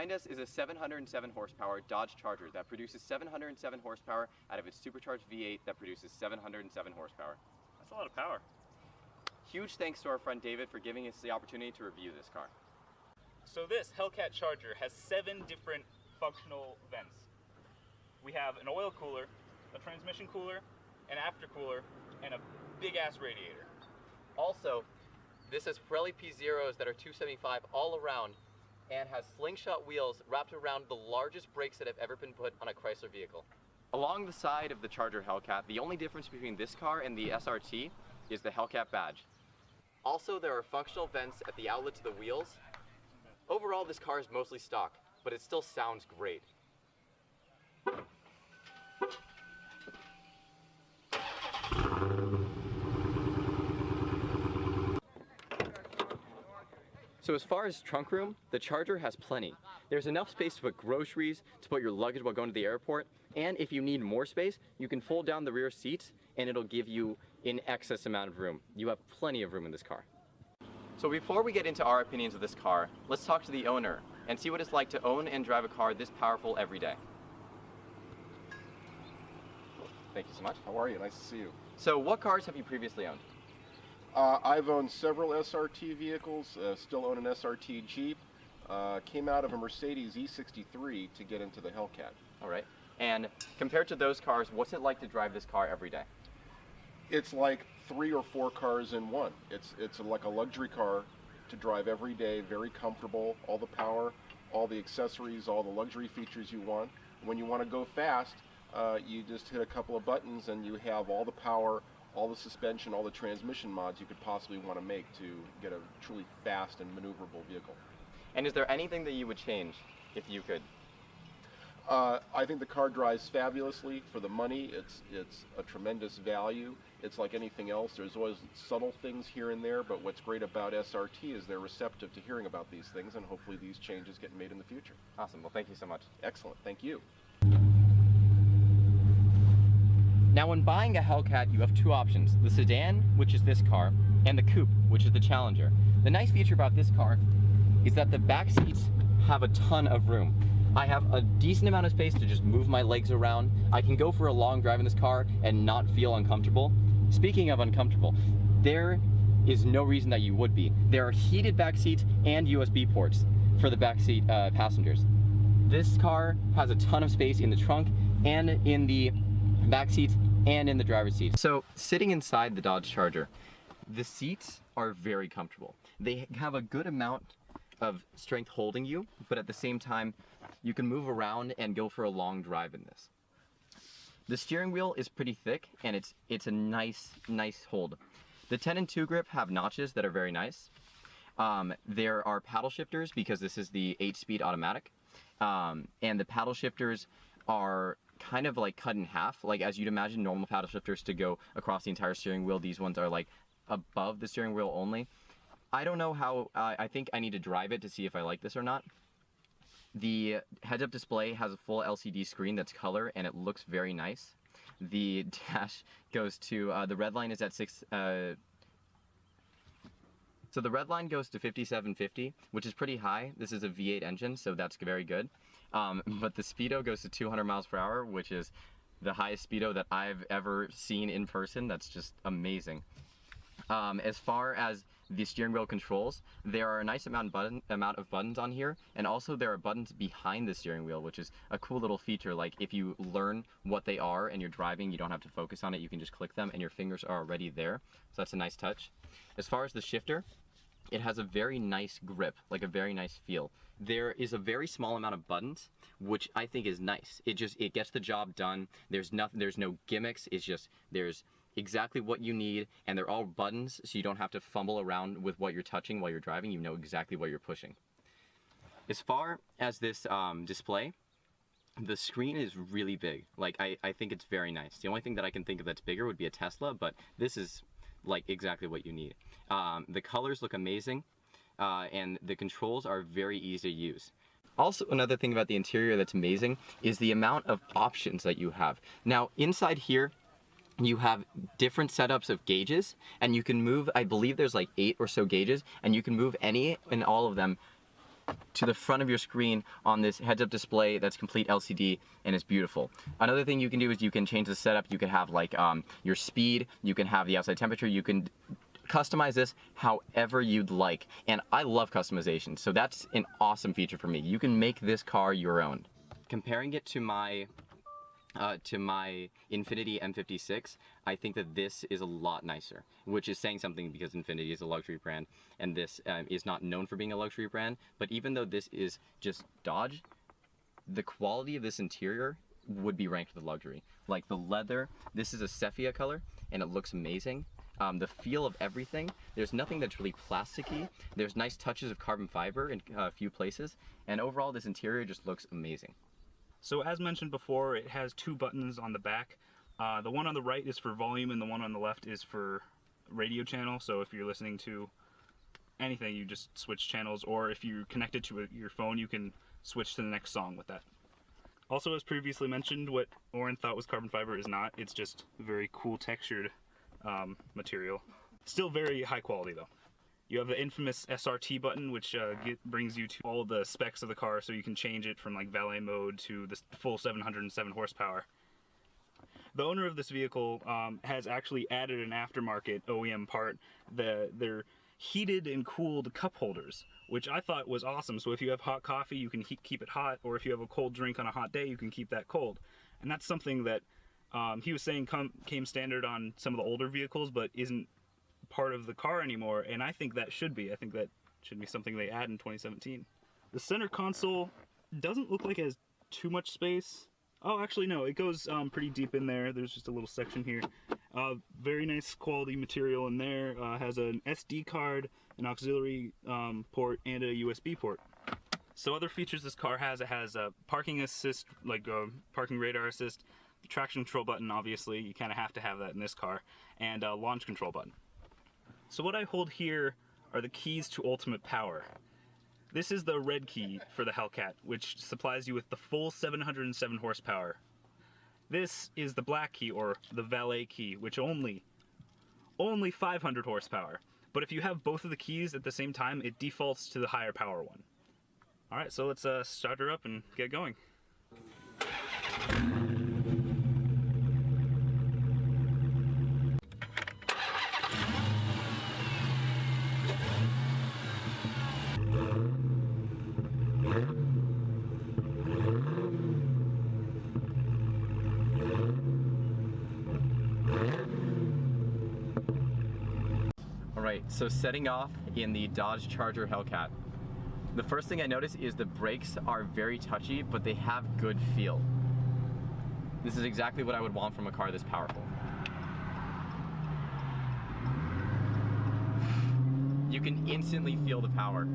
behind us is a 707 horsepower Dodge Charger that produces 707 horsepower out of its supercharged V8 that produces 707 horsepower. That's a lot of power. Huge thanks to our friend David for giving us the opportunity to review this car. So this Hellcat Charger has 7 different functional vents. We have an oil cooler, a transmission cooler, an aftercooler, and a big ass radiator. Also, this has Pirelli P Zeros that are 275 all around and has slingshot wheels wrapped around the largest brakes that have ever been put on a Chrysler vehicle. Along the side of the Charger Hellcat, the only difference between this car and the SRT is the Hellcat badge. Also, there are functional vents at the outlet to the wheels. Overall, this car is mostly stock, but it still sounds great. So as far as trunk room, the Charger has plenty. There's enough space to put groceries, to put your luggage while going to the airport, and if you need more space, you can fold down the rear seats and it'll give you an excess amount of room. You have plenty of room in this car. So before we get into our opinions of this car, let's talk to the owner and see what it's like to own and drive a car this powerful every day. Thank you so much. How are you? Nice to see you. So what cars have you previously owned? I've owned several SRT vehicles, still own an SRT Jeep. Came out of a Mercedes E63 to get into the Hellcat. All right. And compared to those cars, what's it like to drive this car every day? It's like 3 or 4 cars in one. It's like a luxury car to drive every day, very comfortable, all the power, all the accessories, all the luxury features you want. When you want to go fast, you just hit a couple of buttons and you have all the power, all the suspension, all the transmission mods you could possibly want to make to get a truly fast and maneuverable vehicle. And is there anything that you would change if you could? I think the car drives fabulously for the money. It's a tremendous value. It's like anything else. There's always subtle things here and there, but what's great about SRT is they're receptive to hearing about these things, and hopefully these changes get made in the future. Awesome. Well, thank you so much. Excellent. Thank you. Now, when buying a Hellcat, you have 2 options: the sedan, which is this car, and the coupe, which is the Challenger. The nice feature about this car is that the back seats have a ton of room. I have a decent amount of space to just move my legs around. I can go for a long drive in this car and not feel uncomfortable. Speaking of uncomfortable, there is no reason that you would be. There are heated back seats and USB ports for the back seat passengers. This car has a ton of space in the trunk and in the back seats and in the driver's seat. So sitting inside the Dodge Charger, the seats are very comfortable. They have a good amount of strength holding you, but at the same time, you can move around and go for a long drive in this. The steering wheel is pretty thick and it's a nice hold. The 10 and 2 grip have notches that are very nice. There are paddle shifters because this is the 8-speed automatic. And the paddle shifters are kind of like cut in half. Like as you'd imagine normal paddle shifters to go across the entire steering wheel, these ones are like above the steering wheel only. I don't know how, I think I need to drive it to see if I like this or not. The heads-up display has a full LCD screen that's color and it looks very nice. The dash goes to, the red line is at so the red line goes to 5750, which is pretty high. This is a V8 engine, so that's very good. But the speedo goes to 200 miles per hour, which is the highest speedo that I've ever seen in person. That's just amazing. As far as the steering wheel controls, there are a nice amount of buttons on here, and also there are buttons behind the steering wheel, which is a cool little feature. Like if you learn what they are and you're driving, you don't have to focus on it, you can just click them and your fingers are already there. So that's a nice touch. As far as the shifter, it has a very nice grip, like a very nice feel. There is a very small amount of buttons, which I think is nice. It gets the job done. There's no gimmicks. It's just, there's exactly what you need, and they're all buttons, so you don't have to fumble around with what you're touching while you're driving. You know exactly what you're pushing. As far as this display, the screen is really big. Like, I think it's very nice. The only thing that I can think of that's bigger would be a Tesla, but this is like exactly what you need. The colors look amazing, and the controls are very easy to use. Also, another thing about the interior that's amazing is the amount of options that you have. Now, inside here, you have different setups of gauges, and you can move, I believe there's like 8 or so gauges, and you can move any and all of them to the front of your screen on this heads-up display that's complete LCD, and it's beautiful. Another thing you can do is you can change the setup. You can have like your speed, you can have the outside temperature, you can customize this however you'd like. And I love customization, so that's an awesome feature for me. You can make this car your own. Comparing it to my Infiniti M56, I think that this is a lot nicer, which is saying something because Infiniti is a luxury brand and this is not known for being a luxury brand. But even though this is just Dodge, the quality of this interior would be ranked with luxury. Like the leather, this is a sepia color and it looks amazing. The feel of everything, there's nothing that's really plasticky. There's nice touches of carbon fiber in a few places, and overall this interior just looks amazing. So as mentioned before, it has 2 buttons on the back. The one on the right is for volume and the one on the left is for radio channel. So if you're listening to anything, you just switch channels, or if you're connected to your phone, you can switch to the next song with that. Also, as previously mentioned, what Oren thought was carbon fiber is not. It's just very cool textured material. Still very high quality though. You have the infamous SRT button, which brings you to all the specs of the car, so you can change it from like valet mode to the full 707 horsepower. The owner of this vehicle has actually added an aftermarket OEM part. They're heated and cooled cup holders, which I thought was awesome. So if you have hot coffee, you can keep it hot, or if you have a cold drink on a hot day, you can keep that cold. And that's something that he was saying came standard on some of the older vehicles, but isn't part of the car anymore, and I think that should be. I think that should be something they add in 2017. The center console doesn't look like it has too much space. Oh, actually no, it goes pretty deep in there. There's just a little section here. Very nice quality material in there. Has an SD card, an auxiliary port, and a USB port. So other features this car has, it has a parking assist, like a parking radar assist, the traction control button, obviously, you kind of have to have that in this car, and a launch control button. So what I hold here are the keys to ultimate power. This is the red key for the Hellcat, which supplies you with the full 707 horsepower. This is the black key, or the valet key, which only 500 horsepower. But if you have both of the keys at the same time, it defaults to the higher power one. Alright, so let's start her up and get going. Alright, so setting off in the Dodge Charger Hellcat. The first thing I notice is the brakes are very touchy, but they have good feel. This is exactly what I would want from a car this powerful. You can instantly feel the power.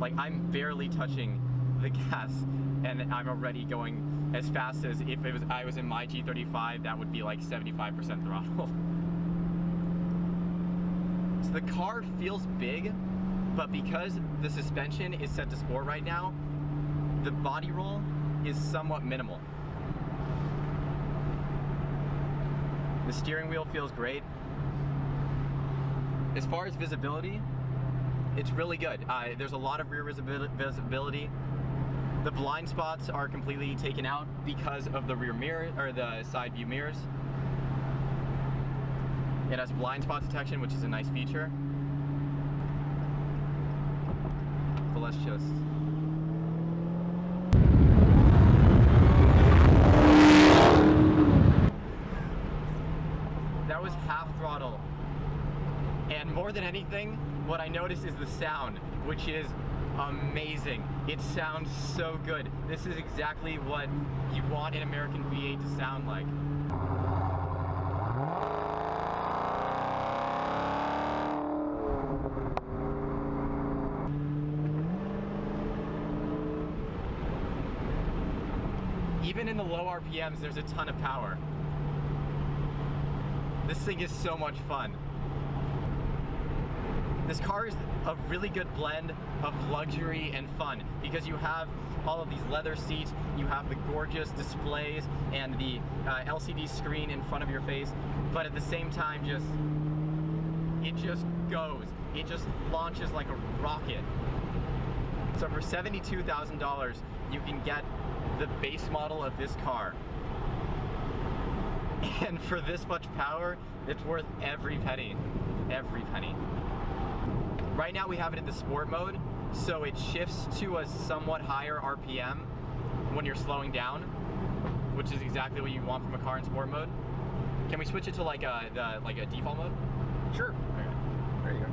I'm barely touching the gas, and I'm already going as fast as if I was in my G35, that would be like 75% throttle. So the car feels big, but because the suspension is set to sport right now, the body roll is somewhat minimal. The steering wheel feels great. As far as visibility, it's really good. There's a lot of rear visibility. The blind spots are completely taken out because of the rear mirror, or the side view mirrors. It has blind spot detection, which is a nice feature. But let's just... That was half throttle. And more than anything, what I noticed is the sound, which is amazing. It sounds so good. This is exactly what you want an American V8 to sound like. Even in the low RPMs, there's a ton of power. This thing is so much fun. This car is a really good blend of luxury and fun because you have all of these leather seats, you have the gorgeous displays and the LCD screen in front of your face, but at the same time, it just goes. It just launches like a rocket. So for $72,000, you can get the base model of this car. And for this much power, it's worth every penny. Every penny. Right now we have it in the sport mode, so it shifts to a somewhat higher RPM when you're slowing down, which is exactly what you want from a car in sport mode. Can we switch it to like a default mode? Sure. Okay. There you go.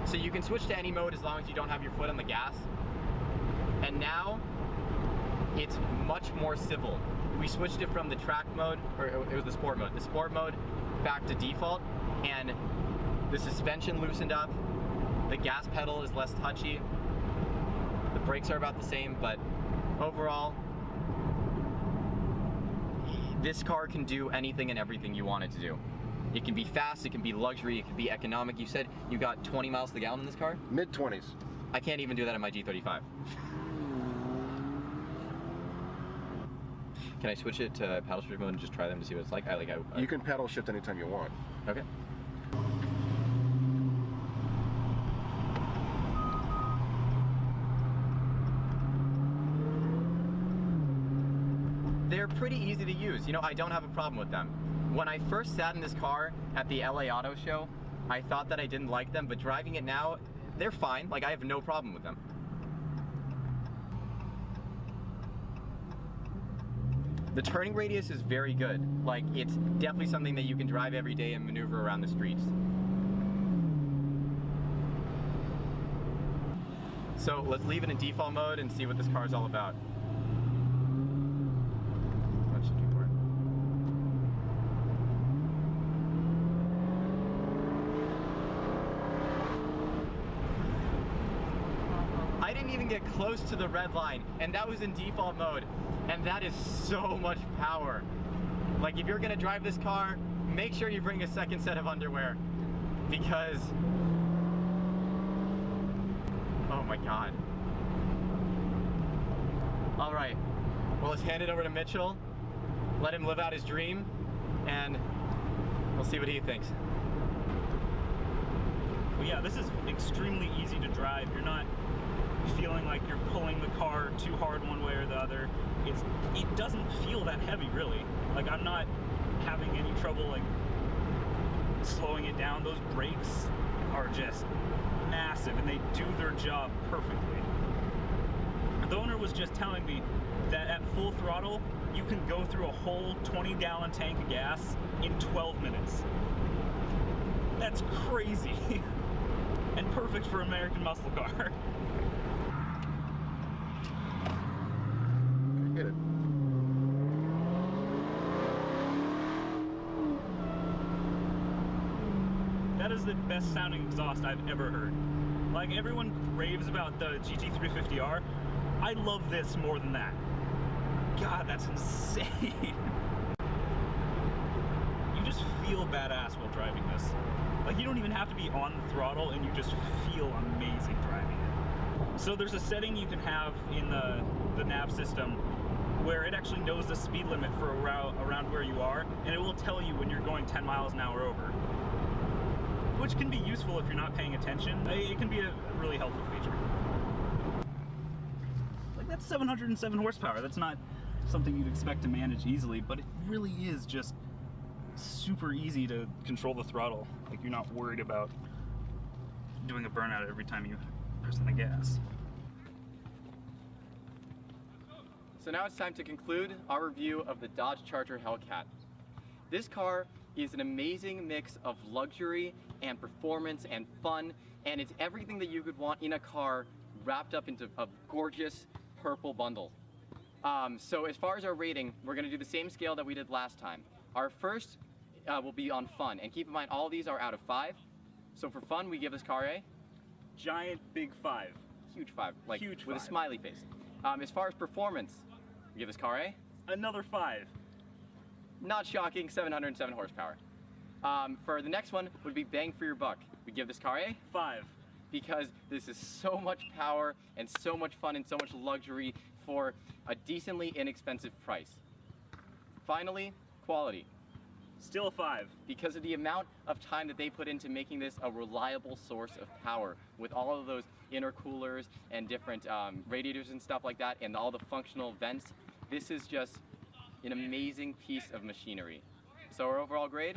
So you can switch to any mode as long as you don't have your foot on the gas. And now it's much more civil. We switched it from the track mode, or it was the sport mode back to default, and the suspension loosened up, the gas pedal is less touchy, the brakes are about the same, but overall, this car can do anything and everything you want it to do. It can be fast, it can be luxury, it can be economic. You said you got 20 miles to the gallon in this car? Mid-20s. I can't even do that in my G35. Can I switch it to paddle shift mode and just try them to see what it's like? You can paddle shift anytime you want. Okay. They're pretty easy to use. You know, I don't have a problem with them. When I first sat in this car at the LA Auto Show, I thought that I didn't like them, but driving it now, they're fine. Like, I have no problem with them. The turning radius is very good. Like, it's definitely something that you can drive every day and maneuver around the streets. So let's leave it in default mode and see what this car is all about. What should do for it? I didn't even get close to the red line, and that was in default mode. And that is so much power. Like, if you're gonna drive this car, make sure you bring a second set of underwear, because, oh my God. All right, well, let's hand it over to Mitchell, let him live out his dream, and we'll see what he thinks. Well, yeah, this is extremely easy to drive. You're not feeling like you're pulling the car too hard one way or the other. It doesn't feel that heavy, really. Like, I'm not having any trouble like slowing it down. Those brakes are just massive and they do their job perfectly. The owner was just telling me that at full throttle you can go through a whole 20-gallon tank of gas in 12 minutes. That's crazy. And perfect for American muscle car. Hit it. That is the best sounding exhaust I've ever heard. Like, everyone raves about the GT350R. I love this more than that. God, that's insane. You just feel badass while driving this. Like, you don't even have to be on the throttle and you just feel amazing driving it. So there's a setting you can have in the nav system where it actually knows the speed limit for around where you are, and it will tell you when you're going 10 miles an hour over. Which can be useful if you're not paying attention. It can be a really helpful feature. Like, that's 707 horsepower. That's not something you'd expect to manage easily, but it really is just super easy to control the throttle. Like, you're not worried about doing a burnout every time you press on the gas. So now it's time to conclude our review of the Dodge Charger Hellcat. This car is an amazing mix of luxury and performance and fun, and it's everything that you could want in a car wrapped up into a gorgeous purple bundle. So as far as our rating, we're going to do the same scale that we did last time. Our first will be on fun, and keep in mind all these are out of 5. So for fun, we give this car a Giant big 5. huge 5, like Huge with a 5. smiley face. As far as performance, we give this car a Another 5. not shocking, 707 horsepower. For the next one would be bang for your buck. We give this car a 5. because this is so much power and so much fun and so much luxury for a decently inexpensive price. Finally, quality. Still a 5. because of the amount of time that they put into making this a reliable source of power with all of those intercoolers and different radiators and stuff like that and all the functional vents. This is just an amazing piece of machinery. So our overall grade?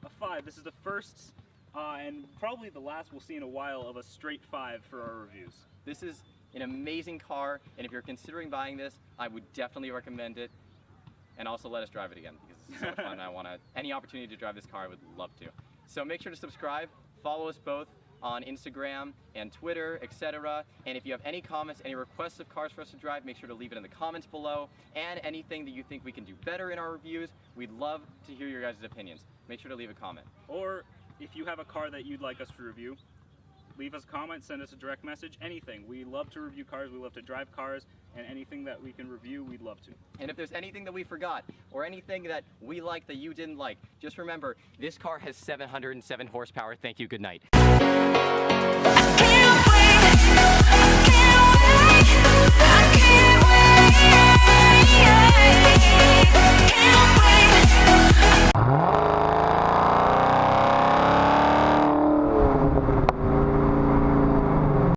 A 5. This is the first and probably the last we'll see in a while of a straight 5 for our reviews. This is an amazing car, and if you're considering buying this, I would definitely recommend it. And also let us drive it again because it's so much fun. Any opportunity to drive this car, I would love to. So make sure to subscribe, follow us both on Instagram and Twitter, etc. And if you have any comments, any requests of cars for us to drive, make sure to leave it in the comments below. And anything that you think we can do better in our reviews, we'd love to hear your guys' opinions. Make sure to leave a comment. Or if you have a car that you'd like us to review, leave us a comment, send us a direct message, anything. We love to review cars, we love to drive cars, and anything that we can review, we'd love to. And if there's anything that we forgot, or anything that we like that you didn't like, just remember, this car has 707 horsepower. Thank you, good night. I can't wait.